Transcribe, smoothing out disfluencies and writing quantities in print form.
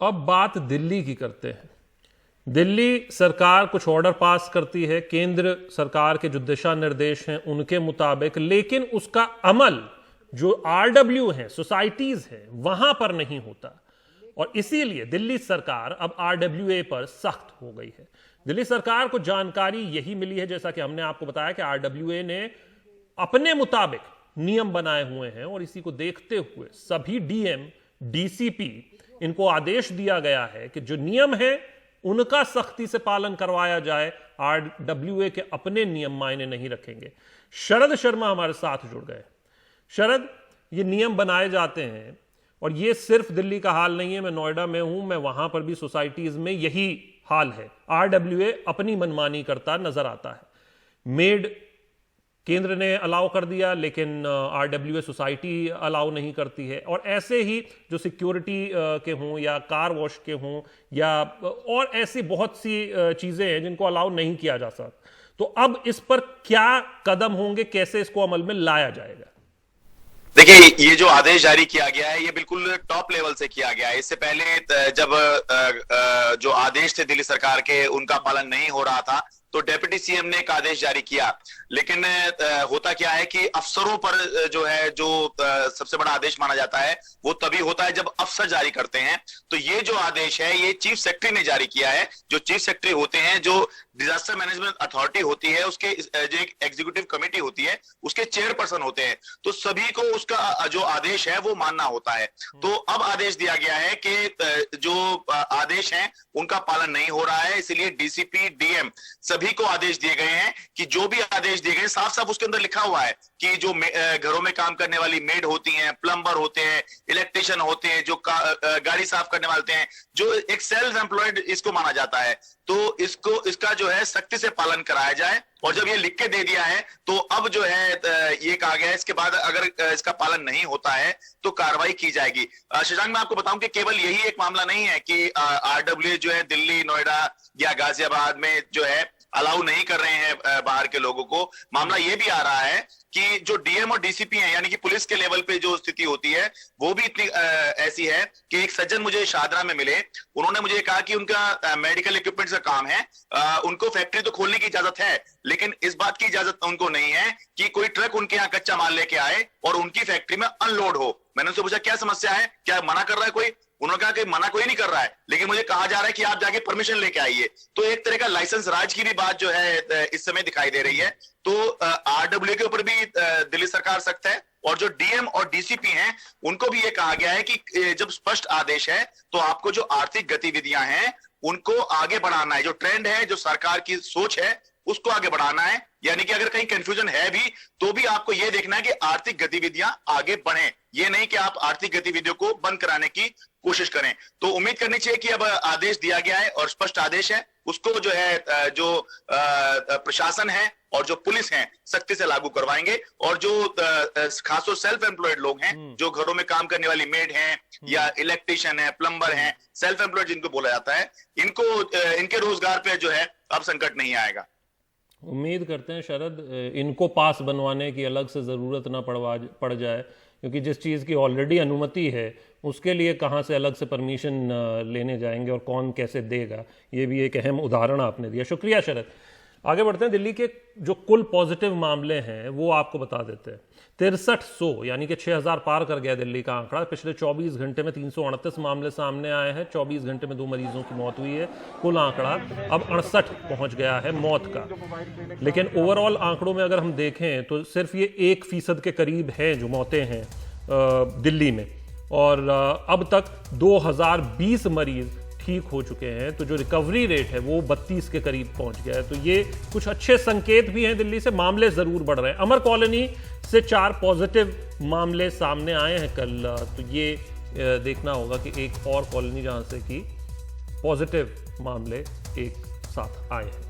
अब बात दिल्ली की करते हैं। दिल्ली सरकार कुछ ऑर्डर पास करती है केंद्र सरकार के जो दिशा निर्देश हैं उनके मुताबिक, लेकिन उसका अमल जो आरडब्ल्यू हैं, सोसाइटीज हैं, वहां पर नहीं होता। और इसीलिए दिल्ली सरकार अब आरडब्ल्यूए पर सख्त हो गई है। दिल्ली सरकार को जानकारी यही मिली है, जैसा कि हमने आपको बताया, कि आरडब्ल्यूए ने अपने मुताबिक नियम बनाए हुए हैं और इसी को देखते हुए सभी डीएम, डीसीपी, इनको आदेश दिया गया है कि जो नियम है उनका सख्ती से पालन करवाया जाए। आरडब्ल्यूए के अपने नियम मायने नहीं रखेंगे। शरद शर्मा हमारे साथ जुड़ गए। शरद, ये नियम बनाए जाते हैं और ये सिर्फ दिल्ली का हाल नहीं है। मैं नोएडा में हूं, मैं वहां पर भी सोसाइटीज में यही हाल है। आरडब्ल्यूए अपनी मनमानी करता नजर आता है। मेड केंद्र ने अलाउ कर दिया, लेकिन आरडब्ल्यूए सोसाइटी अलाउ नहीं करती है। और ऐसे ही जो सिक्योरिटी के हों या कार वॉश के हों या और ऐसी बहुत सी चीजें हैं जिनको अलाउ नहीं किया जा सकता। तो अब इस पर क्या कदम होंगे, कैसे इसको अमल में लाया जाएगा? देखिए, ये जो आदेश जारी किया गया है ये बिल्कुल टॉप लेवल से किया गया है। इससे पहले जब जो आदेश थे दिल्ली सरकार के उनका पालन नहीं हो रहा था तो डेप्यूटी सीएम ने एक आदेश जारी किया। लेकिन होता क्या है कि अफसरों पर जो है, जो सबसे बड़ा आदेश माना जाता है वो तभी होता है जब अफसर जारी करते हैं। तो ये जो आदेश है ये चीफ सेक्रेटरी ने जारी किया है। जो चीफ सेक्रेटरी होते हैं, जो डिजास्टर मैनेजमेंट अथॉरिटी होती है, उसके जो एक एग्जीक्यूटिव कमेटी होती है उसके चेयरपर्सन होते हैं। तो सभी को उसका जो आदेश है वो मानना होता है। तो अब आदेश दिया गया है कि जो आदेश है उनका पालन नहीं हो रहा है, इसलिए डीसीपी, डीएम सभी को आदेश दिए गए हैं कि जो भी आदेश दिए गए, साफ साफ उसके अंदर लिखा हुआ है कि जो घरों में काम करने वाली मेड होती हैं, प्लम्बर होते हैं, इलेक्ट्रिशियन होते हैं, जो गाड़ी साफ करने वाले हैं, जो एक सेल्फ एम्प्लॉयड इसको माना जाता है, तो इसका जो है सख्ती से पालन कराया जाए। और जब ये लिख के दे दिया है तो अब जो है ये कहा गया है इसके बाद अगर इसका पालन नहीं होता है तो कार्रवाई की जाएगी। शशांक, मैं आपको बताऊं कि केवल यही एक मामला नहीं है कि आरडब्ल्यूए जो है दिल्ली, नोएडा या गाजियाबाद में जो है अलाउ नहीं कर रहे हैं बाहर के लोगों को। मामला ये भी आ रहा है कि जो डीएम और डीसीपी हैं, यानी कि पुलिस के लेवल पे जो स्थिति होती है वो भी इतनी ऐसी है कि एक सज्जन मुझे शाहदरा में मिले, उन्होंने मुझे कहा कि उनका मेडिकल इक्विपमेंट्स का काम है, उनको फैक्ट्री तो खोलने की इजाजत है, लेकिन इस बात की इजाजत उनको नहीं है कि कोई ट्रक उनके यहाँ कच्चा माल लेके आए और उनकी फैक्ट्री में अनलोड हो। मैंने उनसे पूछा क्या समस्या है, क्या मना कर रहा है कोई? उन्होंने कहा कि मना कोई नहीं कर रहा है, लेकिन मुझे कहा जा रहा है कि आप जाके परमिशन लेके आइए। तो एक तरह का लाइसेंस राज की भी बात जो है इस समय दिखाई दे रही है। तो आरडब्ल्यू के ऊपर भी दिल्ली सरकार सख्त है और जो डीएम और डीसीपी हैं उनको भी ये कहा गया है कि जब स्पष्ट आदेश है तो आपको जो आर्थिक गतिविधियां हैं उनको आगे बढ़ाना है। जो ट्रेंड है, जो सरकार की सोच है, उसको आगे बढ़ाना है। यानी कि अगर कहीं कंफ्यूजन है भी तो भी आपको यह देखना है कि आर्थिक गतिविधियां आगे बढ़ें, ये नहीं कि आप आर्थिक गतिविधियों को बंद कराने की कोशिश करें। तो उम्मीद करनी चाहिए कि अब आदेश दिया गया है और स्पष्ट आदेश है, उसको जो है जो प्रशासन है और जो पुलिस है सख्ती से लागू करवाएंगे। और जो खासतौर सेल्फ एम्प्लॉयड लोग हैं, जो घरों में काम करने वाली मेड हैं या इलेक्ट्रिशियन है, प्लम्बर हैं, सेल्फ एम्प्लॉयड जिनको बोला जाता है, इनके रोजगार पे जो है अब संकट नहीं आएगा। उम्मीद करते हैं शरद, इनको पास बनवाने की अलग से जरूरत ना पड़ जाए, क्योंकि जिस चीज़ की ऑलरेडी अनुमति है उसके लिए कहाँ से अलग से परमिशन लेने जाएंगे और कौन कैसे देगा, ये भी एक अहम उदाहरण आपने दिया। शुक्रिया शरद। आगे बढ़ते हैं। दिल्ली के जो कुल पॉजिटिव मामले हैं वो आपको बता देते हैं। 6300 यानी कि 6000 पार कर गया दिल्ली का आंकड़ा। पिछले 24 घंटे में 338 मामले सामने आए हैं। 24 घंटे में 2 मरीजों की मौत हुई है। कुल आंकड़ा अब 68 पहुंच गया है मौत का। लेकिन ओवरऑल आंकड़ों में अगर हम देखें तो सिर्फ ये 1% के करीब है जो मौतें हैं दिल्ली में, और अब तक 2020 मरीज ठीक हो चुके हैं। तो जो रिकवरी रेट है वो 32 के करीब पहुंच गया है। तो ये कुछ अच्छे संकेत भी हैं दिल्ली से। मामले जरूर बढ़ रहे हैं। अमर कॉलोनी से 4 पॉजिटिव मामले सामने आए हैं कल। तो ये देखना होगा कि एक और कॉलोनी जहां से कि पॉजिटिव मामले एक साथ आए हैं।